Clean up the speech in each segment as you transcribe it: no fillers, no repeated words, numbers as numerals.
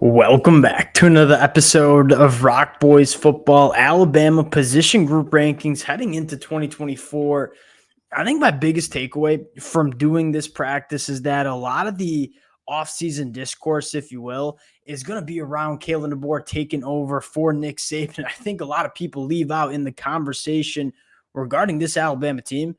Welcome back to another episode of Rock Boys Football Alabama Position Group Rankings heading into 2024. I think my biggest takeaway from doing this practice is that a lot of the offseason discourse, if you will, is going to be around Kalen DeBoer taking over for Nick Saban. I think a lot of people leave out in the conversation regarding this Alabama team.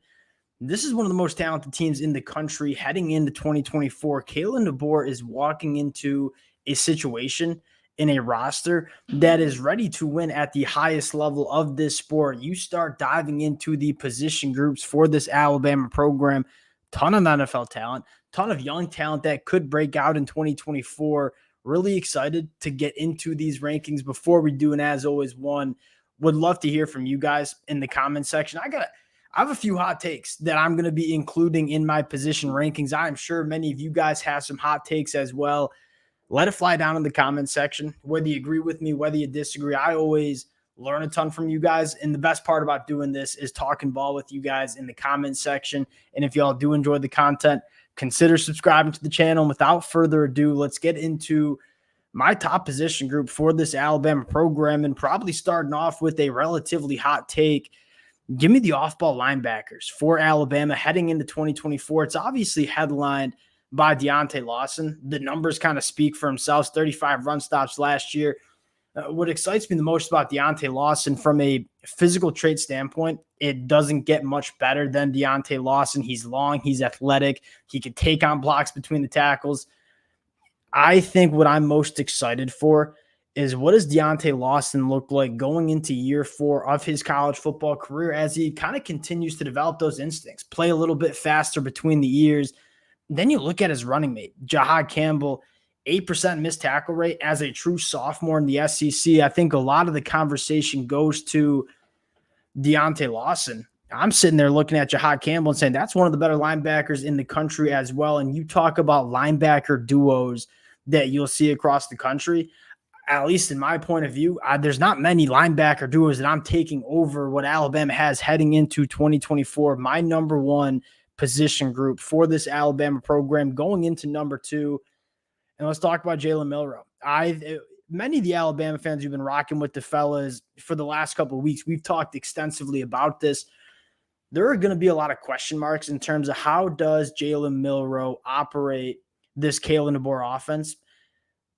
This is one of the most talented teams in the country heading into 2024. Kalen DeBoer is walking into a situation in a roster that is ready to win at the highest level of this sport. You start diving into the position groups for this Alabama program, ton of NFL talent, ton of young talent that could break out in 2024. Really excited to get into these rankings. Before we do, and as always, would love to hear from you guys in the comment section. I have a few hot takes that I'm going to be including in my position rankings. I'm sure many of you guys have some hot takes as well. Let it fly down in the comment section, whether you agree with me, whether you disagree. I always learn a ton from you guys. And the best part about doing this is talking ball with you guys in the comment section. And if y'all do enjoy the content, consider subscribing to the channel. And without further ado, let's get into my top position group for this Alabama program, and probably starting off with a relatively hot take. Give me the off-ball linebackers for Alabama heading into 2024. It's obviously headlined by Deontay Lawson. The numbers kind of speak for themselves. 35 run stops last year. What excites me the most about Deontay Lawson from a physical trait standpoint, it doesn't get much better than Deontay Lawson. He's long, he's athletic, he can take on blocks between the tackles. I think what I'm most excited for is what does Deontay Lawson look like going into year 4 of his college football career as he kind of continues to develop those instincts, play a little bit faster between the ears. Then you look at his running mate, Jahad Campbell, 8% missed tackle rate as a true sophomore in the SEC. I think a lot of the conversation goes to Deontay Lawson. I'm sitting there looking at Jahad Campbell and saying that's one of the better linebackers in the country as well. And you talk about linebacker duos that you'll see across the country. At least in my point of view, there's not many linebacker duos that I'm taking over what Alabama has heading into 2024. My number one position group for this Alabama program going into number 2. And let's talk about Jalen Milroe. Many of the Alabama fans who've been rocking with the fellas for the last couple of weeks, we've talked extensively about this. There are going to be a lot of question marks in terms of how does Jalen Milroe operate this Kalen DeBoer offense.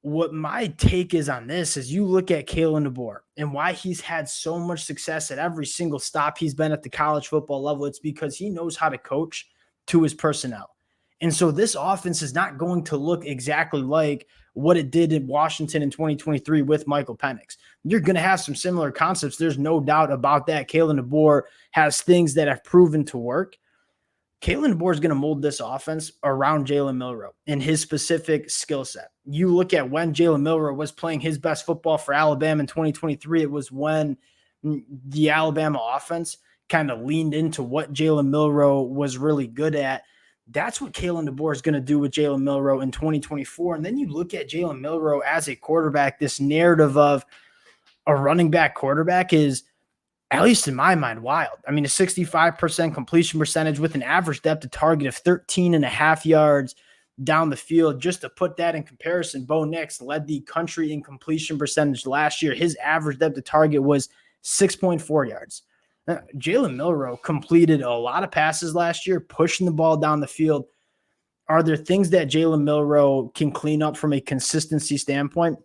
What my take is on this is you look at Kalen DeBoer and why he's had so much success at every single stop he's been at the college football level. It's because he knows how to coach to his personnel. And so this offense is not going to look exactly like what it did in Washington in 2023 with Michael Penix. You're going to have some similar concepts. There's no doubt about that. Kalen DeBoer has things that have proven to work. Kalen DeBoer is going to mold this offense around Jalen Milroe and his specific skill set. You look at when Jalen Milroe was playing his best football for Alabama in 2023, it was when the Alabama offense kind of leaned into what Jalen Milroe was really good at. That's what Kalen DeBoer is going to do with Jalen Milroe in 2024. And then you look at Jalen Milroe as a quarterback, this narrative of a running back quarterback is, at least in my mind, wild. I mean, a 65% completion percentage with an average depth of target of 13.5 yards down the field. Just to put that in comparison, Bo Nix led the country in completion percentage last year. His average depth of target was 6.4 yards. Jalen Milroe completed a lot of passes last year, pushing the ball down the field. Are there things that Jalen Milroe can clean up from a consistency standpoint?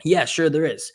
Yeah, sure there is.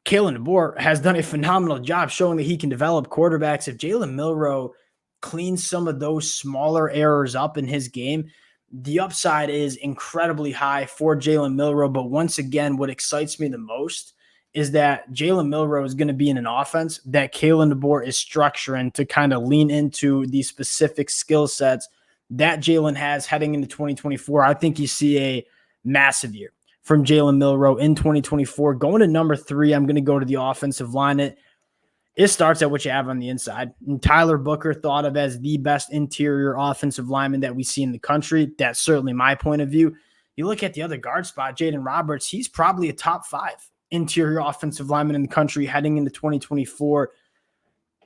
Kalen DeBoer has done a phenomenal job showing that he can develop quarterbacks. If Jalen Milroe cleans some of those smaller errors up in his game, the upside is incredibly high for Jalen Milroe. But once again, what excites me the most is that Jalen Milroe is going to be in an offense that Kalen DeBoer is structuring to kind of lean into the specific skill sets that Jalen has heading into 2024. I think you see a massive year from Jalen Milroe in 2024. Going to number 3, I'm going to go to the offensive line. It starts at what you have on the inside. And Tyler Booker thought of as the best interior offensive lineman that we see in the country. That's certainly my point of view. You look at the other guard spot, Jaden Roberts, he's probably a top 5 interior offensive lineman in the country heading into 2024.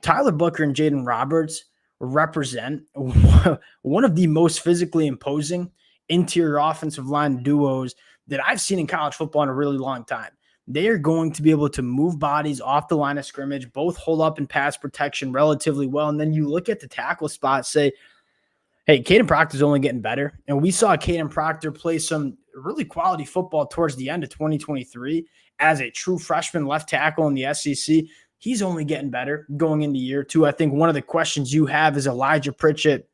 Tyler Booker and Jaden Roberts represent one of the most physically imposing interior offensive line duos that I've seen in college football in a really long time. They are going to be able to move bodies off the line of scrimmage, both hold up in pass protection relatively well. And then you look at the tackle spot, say, hey, Caden Proctor's only getting better. And we saw Caden Proctor play some really quality football towards the end of 2023 as a true freshman left tackle in the SEC. He's only getting better going into year two. I think one of the questions you have is Elijah Pritchett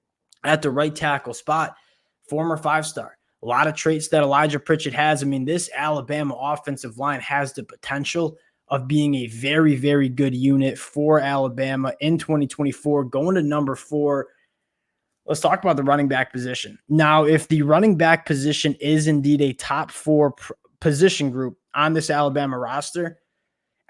at the right tackle spot, former five-star. A lot of traits that Elijah Pritchett has. I mean, this Alabama offensive line has the potential of being a very, very good unit for Alabama in 2024, going to number 4. Let's talk about the running back position. Now, if the running back position is indeed a top 4 position group on this Alabama roster,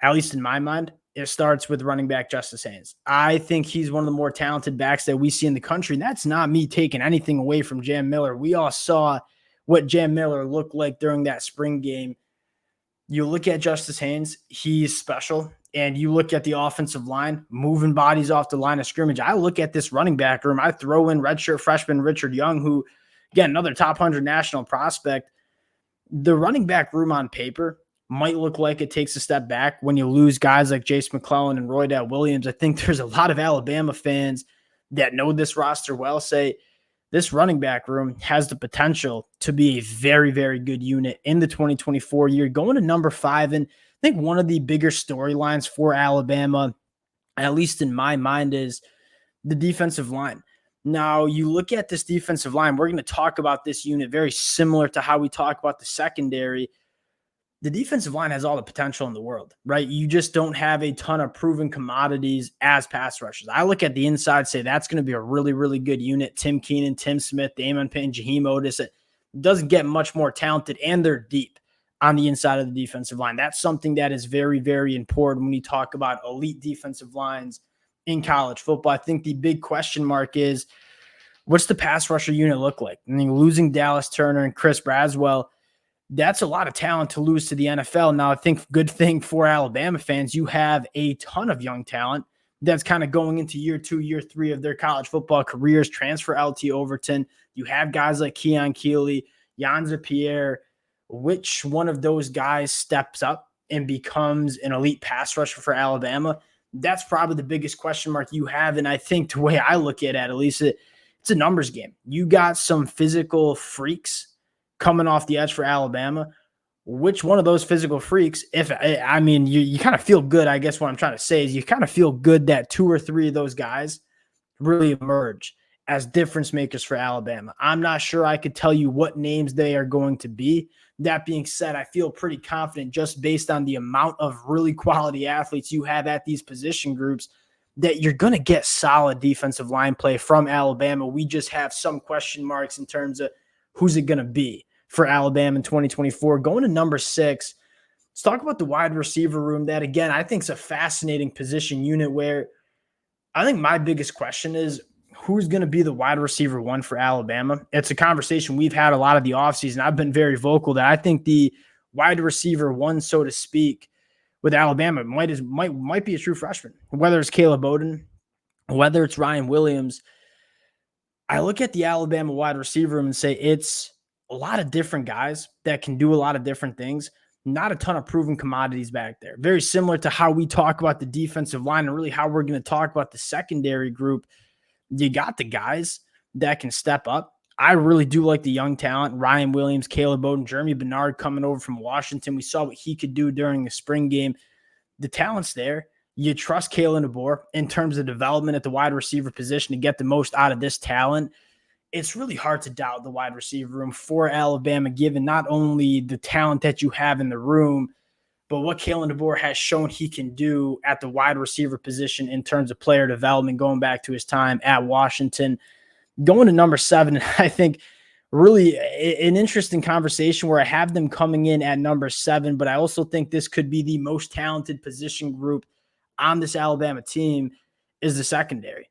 at least in my mind, it starts with running back Justice Haynes. I think he's one of the more talented backs that we see in the country, and that's not me taking anything away from Jam Miller. We all saw what Jam Miller looked like during that spring game. You look at Justice Haynes, he's special. And you look at the offensive line, moving bodies off the line of scrimmage. I look at this running back room. I throw in redshirt freshman Richard Young, who, again, another top 100 national prospect. The running back room on paper might look like it takes a step back when you lose guys like Jace McClellan and Roydell Williams. I think there's a lot of Alabama fans that know this roster well say this running back room has the potential to be a very, very good unit in the 2024 year. Going to number 5, and I think one of the bigger storylines for Alabama, at least in my mind, is the defensive line. Now, you look at this defensive line, we're going to talk about this unit very similar to how we talk about the secondary. The defensive line has all the potential in the world, right? You just don't have a ton of proven commodities as pass rushers. I look at the inside, say that's going to be a really, really good unit. Tim Keenan, Tim Smith, Damon Payne, Jaheim Otis. It doesn't get much more talented, and they're deep on the inside of the defensive line. That's something that is very, very important when you talk about elite defensive lines in college football. I think the big question mark is, what's the pass rusher unit look like? I mean, losing Dallas Turner and Chris Braswell, that's a lot of talent to lose to the NFL. Now, I think good thing for Alabama fans, you have a ton of young talent that's kind of going into year 2, year 3 of their college football careers. Transfer LT Overton. You have guys like Keon Keeley, Yanza Pierre. Which one of those guys steps up and becomes an elite pass rusher for Alabama? That's probably the biggest question mark you have. And I think the way I look at least it's a numbers game. You got some physical freaks coming off the edge for Alabama. Which one of those physical freaks, you kind of feel good. I guess what I'm trying to say is you kind of feel good that 2 or 3 of those guys really emerge as difference makers for Alabama. I'm not sure I could tell you what names they are going to be. That being said, I feel pretty confident just based on the amount of really quality athletes you have at these position groups that you're going to get solid defensive line play from Alabama. We just have some question marks in terms of who's it going to be for Alabama in 2024. Going to number 6, let's talk about the wide receiver room. That, again, I think is a fascinating position unit where I think my biggest question is, who's going to be the wide receiver 1 for Alabama? It's a conversation we've had a lot of the offseason. I've been very vocal that I think the wide receiver 1, so to speak, with Alabama might be a true freshman. Whether it's Caleb Bowden, whether it's Ryan Williams, I look at the Alabama wide receiver room and say it's a lot of different guys that can do a lot of different things. Not a ton of proven commodities back there. Very similar to how we talk about the defensive line and really how we're going to talk about the secondary group. You got the guys that can step up. I really do like the young talent, Ryan Williams, Caleb Bowden, Jeremy Bernard coming over from Washington. We saw what he could do during the spring game. The talent's there. You trust Kalen DeBoer in terms of development at the wide receiver position to get the most out of this talent. It's really hard to doubt the wide receiver room for Alabama, given not only the talent that you have in the room, but what Kalen DeBoer has shown he can do at the wide receiver position in terms of player development, going back to his time at Washington. Going to number 7, I think really an interesting conversation where I have them coming in at number 7, but I also think this could be the most talented position group on this Alabama team is the secondary.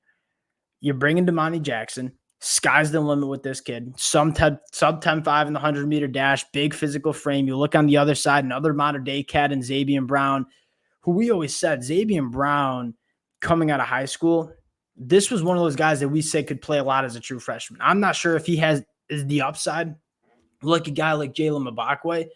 You're bringing Damani Jackson. Sky's the limit with this kid. Sub 10.5 in the 100-meter dash, big physical frame. You look on the other side, another modern-day cat in Xavier Brown, who we always said, Xavier Brown coming out of high school, this was one of those guys that we say could play a lot as a true freshman. I'm not sure if he has the upside Look, a guy like Jalen Mbakwe,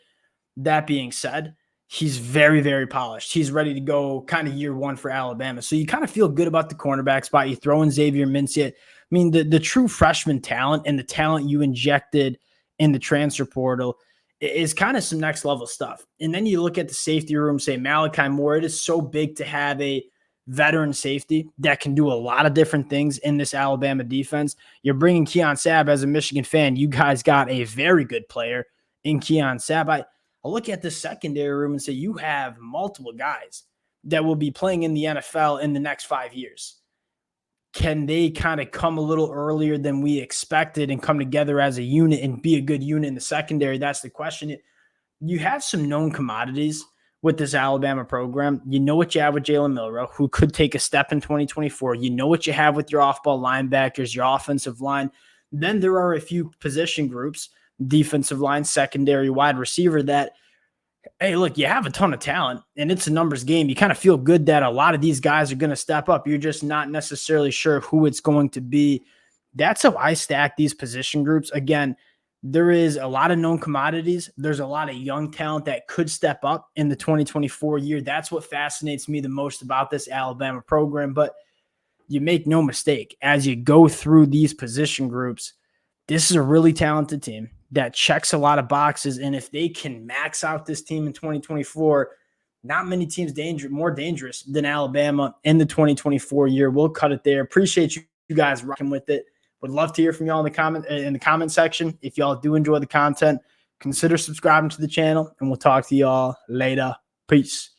that being said, he's very, very polished. He's ready to go kind of year one for Alabama. So you kind of feel good about the cornerback spot. You throw in Xavier Mincy. I mean, the true freshman talent and the talent you injected in the transfer portal is kind of some next level stuff. And then you look at the safety room, say Malachi Moore. It is so big to have a veteran safety that can do a lot of different things in this Alabama defense. You're bringing Keon Sabb. As a Michigan fan, you guys got a very good player in Keon Sabb. I look at the secondary room and say you have multiple guys that will be playing in the NFL in the next 5 years. Can they kind of come a little earlier than we expected and come together as a unit and be a good unit in the secondary? That's the question. You have some known commodities with this Alabama program. You know what you have with Jalen Milroe, who could take a step in 2024. You know what you have with your off-ball linebackers, your offensive line. Then there are a few position groups, defensive line, secondary, wide receiver, that, hey, look, you have a ton of talent and it's a numbers game. You kind of feel good that a lot of these guys are going to step up. You're just not necessarily sure who it's going to be. That's how I stack these position groups. Again, there is a lot of known commodities. There's a lot of young talent that could step up in the 2024 year. That's what fascinates me the most about this Alabama program. But you make no mistake, as you go through these position groups, this is a really talented team that checks a lot of boxes. And if they can max out this team in 2024, not many teams more dangerous than Alabama in the 2024 year. We'll cut it there. Appreciate you guys rocking with it. Would love to hear from y'all in the comment section. If y'all do enjoy the content, consider subscribing to the channel, and we'll talk to y'all later. Peace.